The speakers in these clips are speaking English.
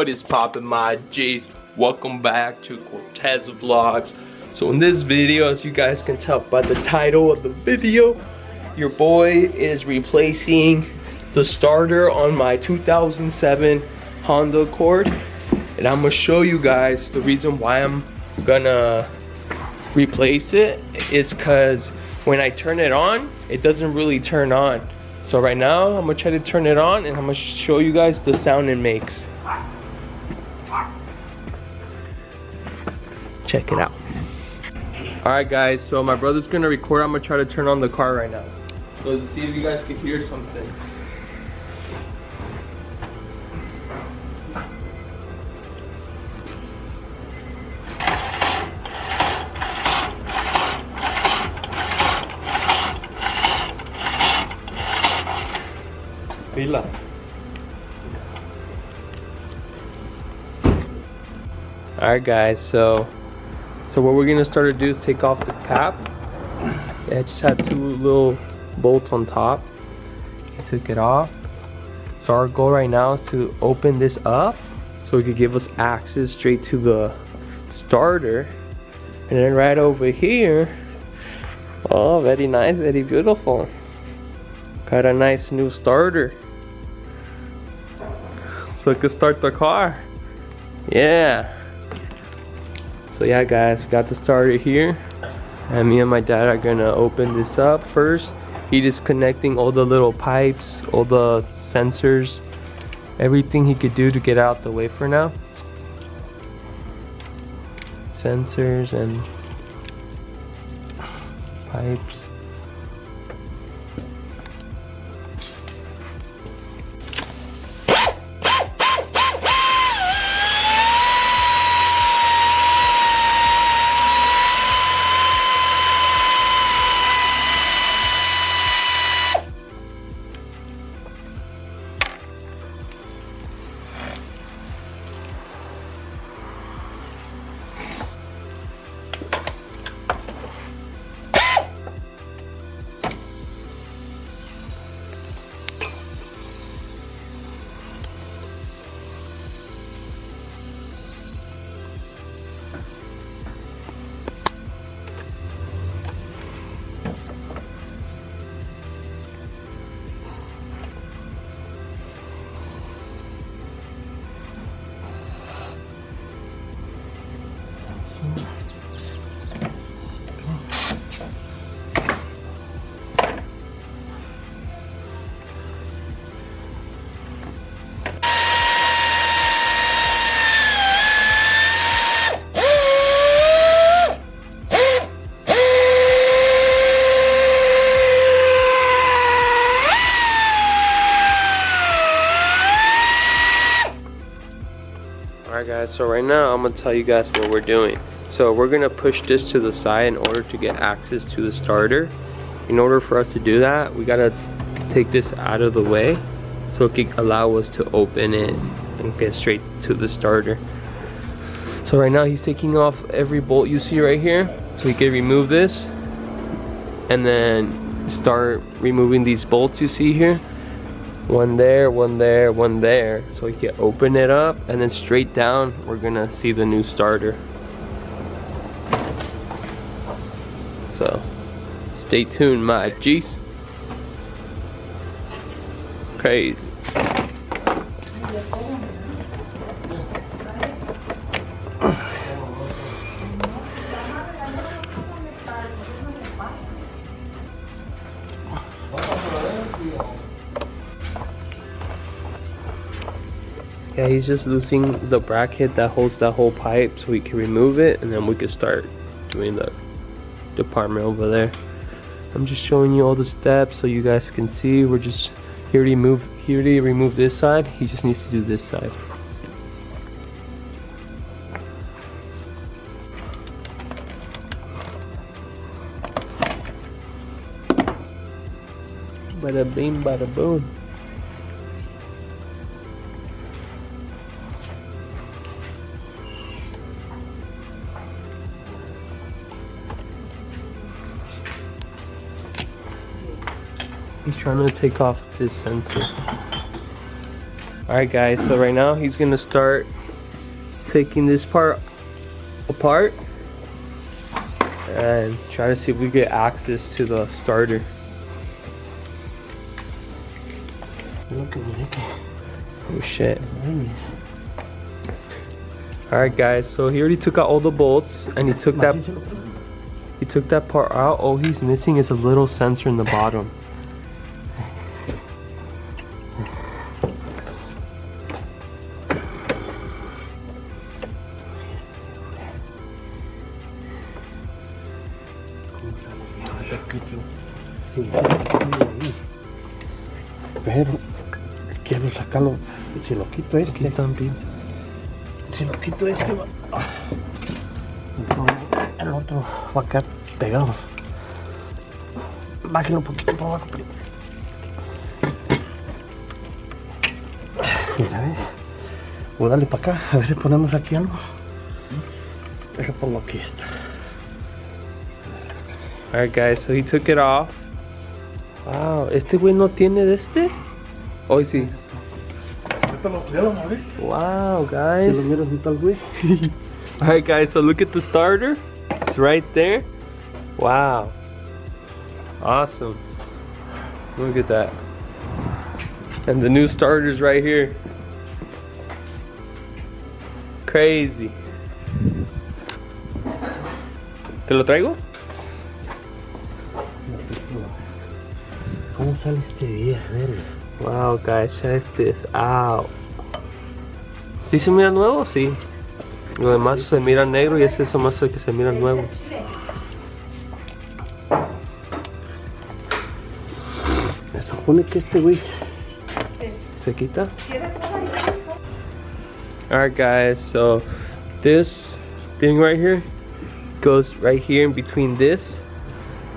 What is poppin', my G's? Welcome back to Cortes Vlogs. So in this video, as you guys can tell by the title of the video, your boy is replacing the starter on my 2007 Honda Accord. And I'm gonna show you guys the reason why I'm gonna replace it is because when I turn it on, it doesn't really turn on. So right now, I'm gonna try to turn it on and I'm gonna show you guys the sound it makes. Check it out. Alright guys, so my brother's gonna record. I'm gonna try to turn on the car right now. So to see if you guys can hear something. Pila. Alright guys, so what we're gonna start to do is take off the cap. It just had two little bolts on top. I took it off. So our goal right now is to open this up so it could give us access straight to the starter. And then right over here, oh, very nice, very beautiful. Got a nice new starter. So it could start the car. Yeah. So yeah guys, we got the starter here. And me and my dad are gonna open this up first. He just connecting all the little pipes, all the sensors, everything he could do to get out the way for now. Sensors and pipes. Alright guys, so right now I'm going to tell you guys what we're doing. So we're going to push this to the side in order to get access to the starter. In order for us to do that, we got to take this out of the way so it can allow us to open it and get straight to the starter. So right now he's taking off every bolt you see right here. So we can remove this and then start removing these bolts you see here. One there, one there, one there. So we can open it up and then straight down we're gonna see the new starter. So stay tuned, my G's. Crazy. Yeah, he's just loosening the bracket that holds that whole pipe so we can remove it and then we can start doing the department over there. I'm just showing you all the steps so you guys can see. We're just here to remove this side. He just needs to do this side. Bada bing, bada boom. He's trying to take off this sensor. Alright guys, so right now he's gonna start taking this part apart and try to see if we get access to the starter. Oh shit. Alright guys, so he already took out all the bolts and he took that part out. All he's missing is a little sensor in the bottom. Pero quiero sacarlo. Si lo quito Aquí están bien. si lo quito el otro va a quedar pegado. Bájenlo un poquito para abajo. Mira, ¿ves? Voy a darle para acá, a ver si ponemos aquí algo. Deja pongo aquí esto. Alright guys, so he took it off. Wow, este güey no tiene de este. Hoy sí. Wow guys. Alright guys, so look at the starter. It's right there. Wow. Awesome. Look at that. And the new starter's right here. Crazy. ¿Te lo traigo? ¿Cómo sale este día? Verga. Wow guys, check this out. ¿Sí se mira nuevo? Sí. Lo demás se mira negro y es eso más el que se mira nuevo. Se supone que este güey ¿Se quita? Alright guys, so this thing right here goes right here in between this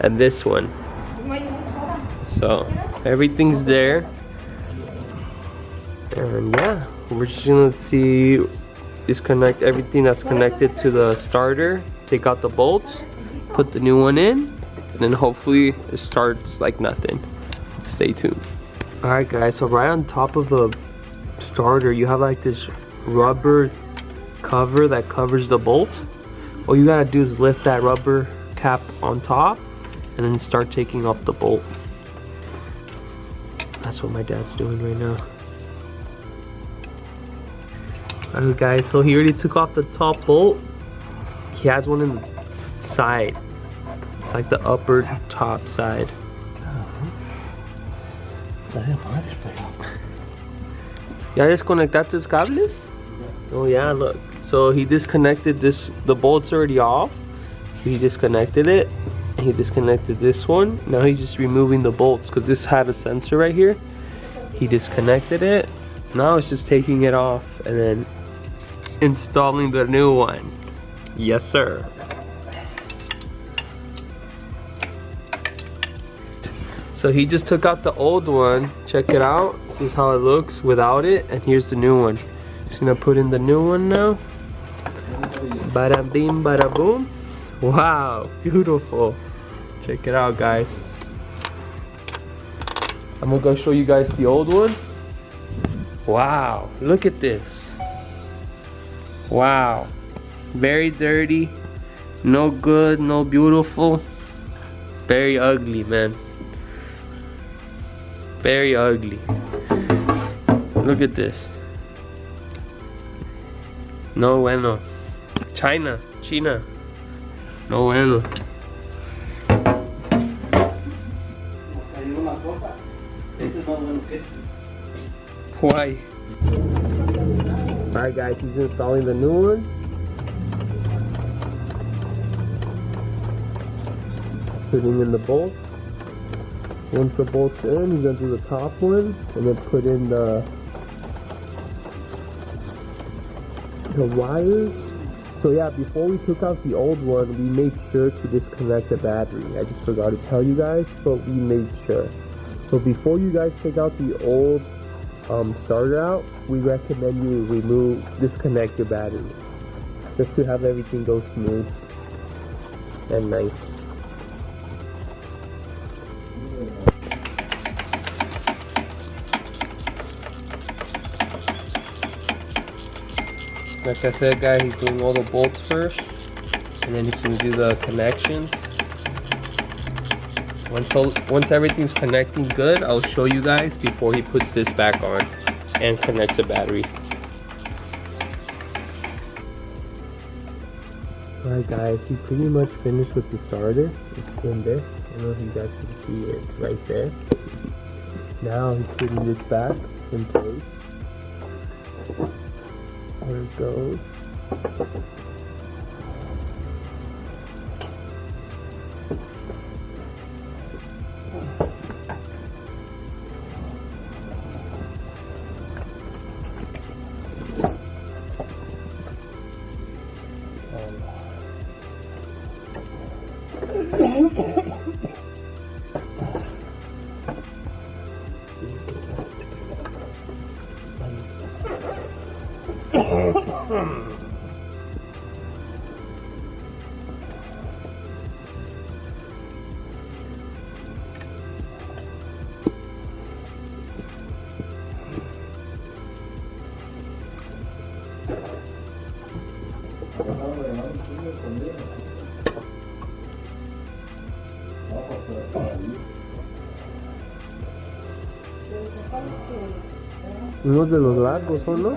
and this one. So everything's there. And yeah, we're just gonna see, disconnect everything that's connected to the starter, take out the bolts, put the new one in, and then hopefully it starts like nothing. Stay tuned. Alright guys, so right on top of the starter you have like this rubber cover that covers the bolt. All you gotta do is lift that rubber cap on top and then start taking off the bolt. That's what my dad's doing right now. Alright guys, so he already took off the top bolt. He has one in the side. It's like the upper top side. ¿Ya desconectaste los cables? Oh yeah, look. So he disconnected this, the bolt's already off. So he disconnected it. And he disconnected this one. Now he's just removing the bolts because this had a sensor right here. He disconnected it. Now it's just taking it off and then installing the new one. Yes sir. So he just took out the old one. Check it out. This is how it looks without it. And here's the new one. Just gonna put in the new one now. Bada bing, bada boom. Wow, beautiful. Check it out, guys. I'm gonna go show you guys the old one. Wow, look at this. Wow, very dirty. No good, no beautiful. Very ugly, man. Very ugly. Look at this. No bueno. China. No bueno. Why? Alright guys, he's installing the new one. Putting in the bolts. Once the bolt's in, he's gonna do the top one and then put in the wires. So yeah, before we took out the old one, we made sure to disconnect the battery. I just forgot to tell you guys, but we made sure. So before you guys take out the old starter out, we recommend you disconnect your battery, just to have everything go smooth and nice. Like I said, guys, he's doing all the bolts first, and then he's gonna do the connections. Once everything's connecting good, I'll show you guys before he puts this back on and connects the battery. Alright guys, he pretty much finished with the starter. It's in there. I don't know if you guys can see it. It's right there. Now he's putting this back in place. There it goes. Unos de los largos son, ¿no?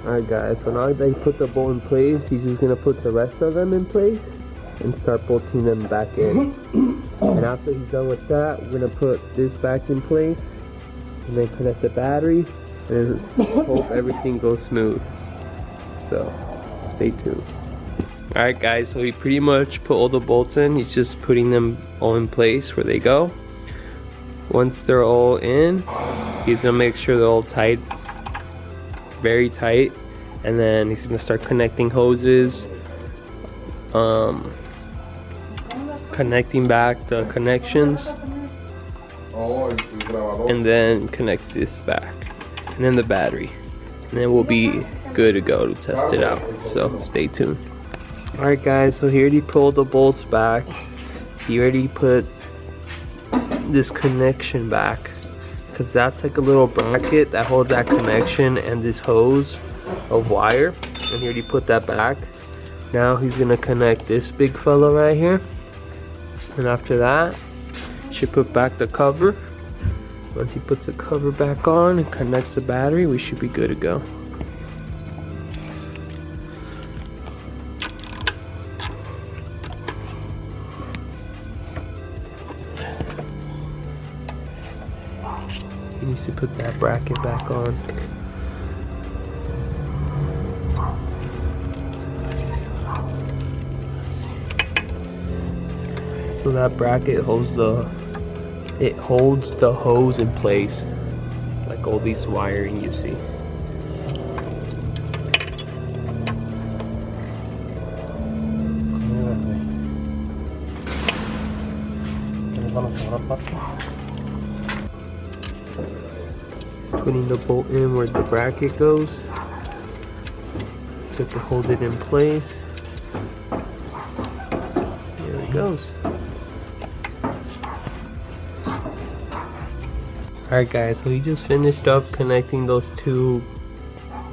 Alright guys, so now that he put the bolt in place, he's just gonna put the rest of them in place and start bolting them back in. And after he's done with that, we're gonna put this back in place and then connect the battery and hope everything goes smooth. So stay tuned. Alright guys, so he pretty much put all the bolts in. He's just putting them all in place where they go. Once they're all in, he's gonna make sure they're all tight, very tight, and then he's gonna start connecting hoses, connecting back the connections, and then connect this back, and then the battery, and then we'll be good to go to test it out. So stay tuned. Alright guys, so he already pulled the bolts back. He already put this connection back, because that's like a little bracket that holds that connection and this hose of wire, and he already put that back. Now he's gonna connect this big fella right here, and after that he should put back the cover. Once he puts the cover back on and connects the battery, we should be good to go. He needs to put that bracket back on. So that bracket holds the hose in place, like all these wiring you see. Putting the bolt in where the bracket goes, so to hold it in place. There it goes. Alright guys, so he just finished up connecting those two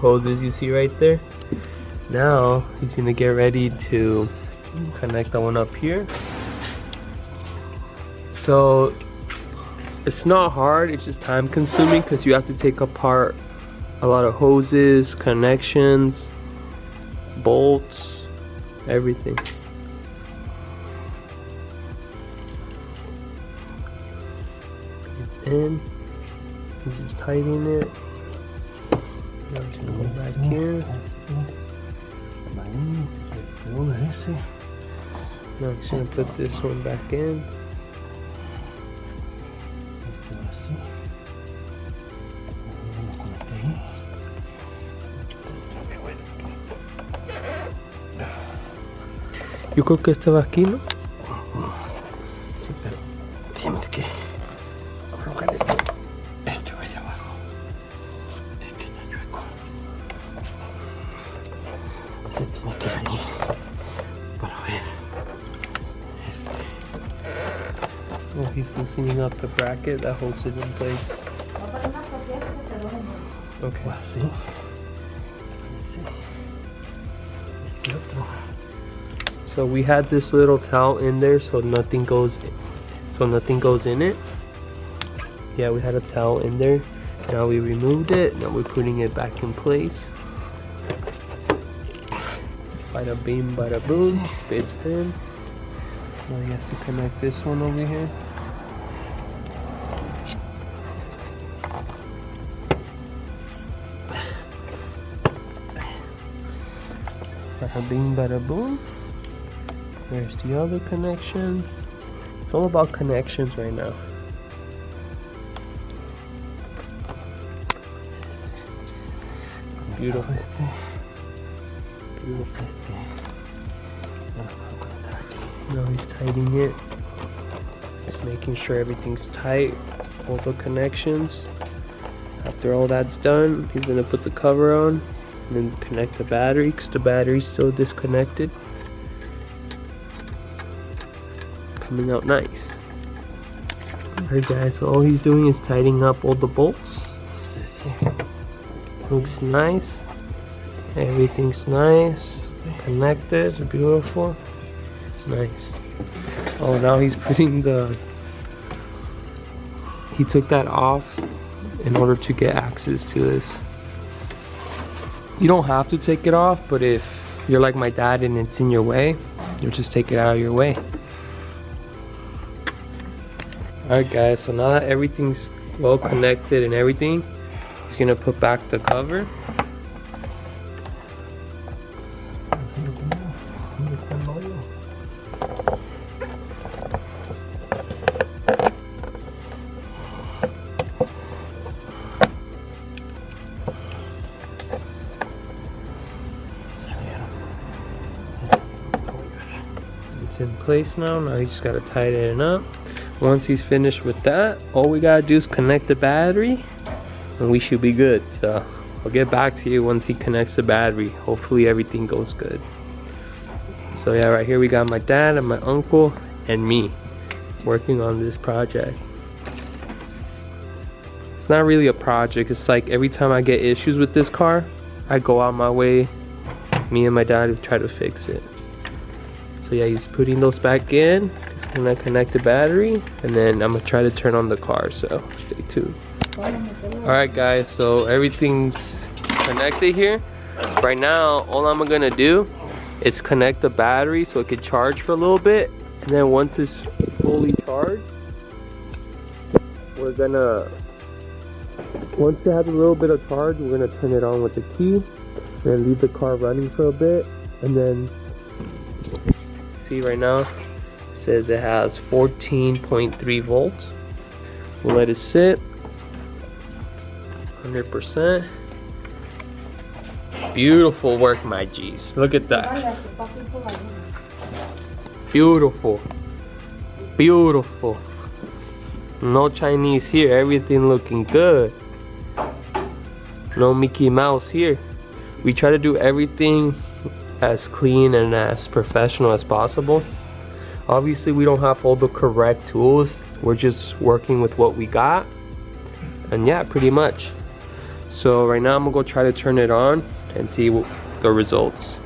hoses you see right there. Now he's gonna get ready to connect the one up here. So it's not hard, it's just time consuming because you have to take apart a lot of hoses, connections, bolts, everything. It's in, you just tighten it. Now I'm gonna go back here. Now I'm just gonna put this one back in. Yo creo que este va aquí, ¿no? Sí, pero tienes que aflojar este vaya abajo. Es que está chueco. Se tiene que venir para ver este. loosening up the bracket that holds it in place. Okay. Sí. So we had this little towel in there so nothing goes in it. Yeah, we had a towel in there. Now we removed it. Now we're putting it back in place. Bada bing, bada boom. Fits in. Now he has to connect this one over here. Bada bing, bada boom. There's the other connection. It's all about connections right now. Beautiful. Beautiful. Now he's tightening it. Just making sure everything's tight. All the connections. After all that's done, he's gonna put the cover on and then connect the battery because the battery's still disconnected. Coming out nice. Alright guys, so all he's doing is tightening up all the bolts. Looks nice. Everything's nice. Connected, beautiful. Nice. Oh, now he's putting he took that off in order to get access to this. You don't have to take it off, but if you're like my dad and it's in your way, you'll just take it out of your way. Alright guys, so now that everything's well connected and everything, he's gonna put back the cover. It's in place now. Now you just gotta tighten it up. Once he's finished with that, all we gotta do is connect the battery and we should be good. So I'll get back to you once he connects the battery. Hopefully everything goes good. So yeah, right here we got my dad and my uncle and me working on this project. It's not really a project. It's like every time I get issues with this car, I go out my way, me and my dad, to try to fix it. So yeah, he's putting those back in. He's gonna connect the battery and then I'm gonna try to turn on the car, so stay tuned. Alright guys, so everything's connected here. Right now, all I'm gonna do is connect the battery so it can charge for a little bit. And then once it's fully charged, we're gonna, once it has a little bit of charge, we're gonna turn it on with the key and leave the car running for a bit. And then see right now, it says it has 14.3 volts. We'll let it sit 100%. Beautiful work, my G's. Look at that. Beautiful. Beautiful. No Chinese here. Everything looking good. No Mickey Mouse here. We try to do everything as clean and as professional as possible. Obviously we don't have all the correct tools. We're just working with what we got. And yeah, pretty much. So right now I'm gonna go try to turn it on and see the results.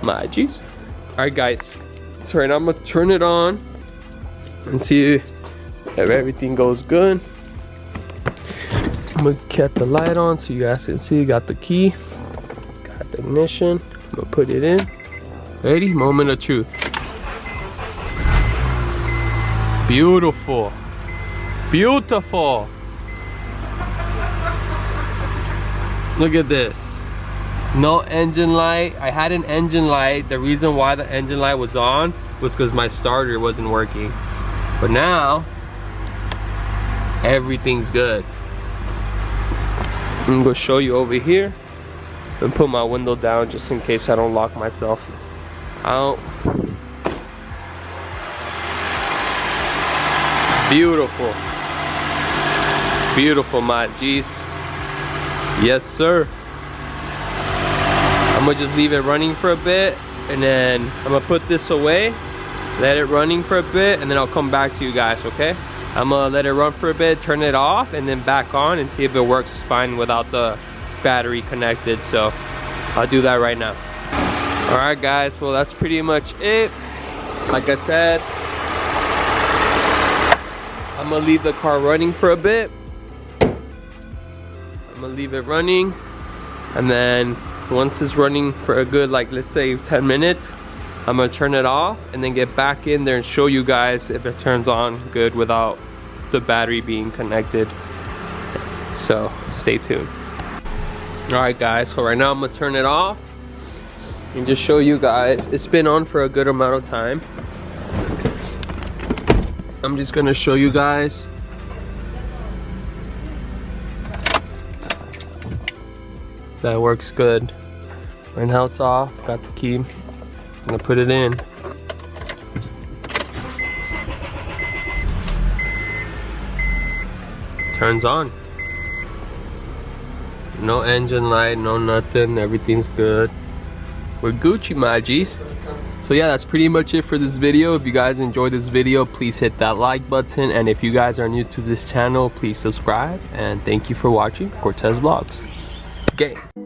My G's. Alright guys, so right now I'm gonna turn it on and see if everything goes good. I'm gonna get the light on so you guys can see. Got the key, got the ignition. I'm gonna put it in. Ready? Moment of truth. Beautiful. Beautiful. Look at this. No engine light. I had an engine light. The reason why the engine light was on was because my starter wasn't working. But now, everything's good. I'm gonna show you over here and put my window down just in case I don't lock myself out. Beautiful. Beautiful, my G's. Yes, sir. I'm gonna just leave it running for a bit and then I'm gonna put this away, let it running for a bit, and then I'll come back to you guys, okay? I'm gonna let it run for a bit, turn it off, and then back on and see if it works fine without the battery connected. So I'll do that right now. All right guys, well that's pretty much it. Like I said, I'm gonna leave the car running for a bit. I'm gonna leave it running, and then once it's running for a good, like let's say 10 minutes, I'm gonna turn it off and then get back in there and show you guys if it turns on good without the battery being connected. So stay tuned. All right guys, so right now I'm gonna turn it off and just show you guys. It's been on for a good amount of time. I'm just gonna show you guys. That works good. Right now it's off, got the key. I'm gonna put it in. Turns on. No engine light, no nothing, everything's good. We're Gucci, my G's. So yeah, that's pretty much it for this video. If you guys enjoyed this video, please hit that like button. And if you guys are new to this channel, please subscribe. And thank you for watching Cortes Vlogs. Gang.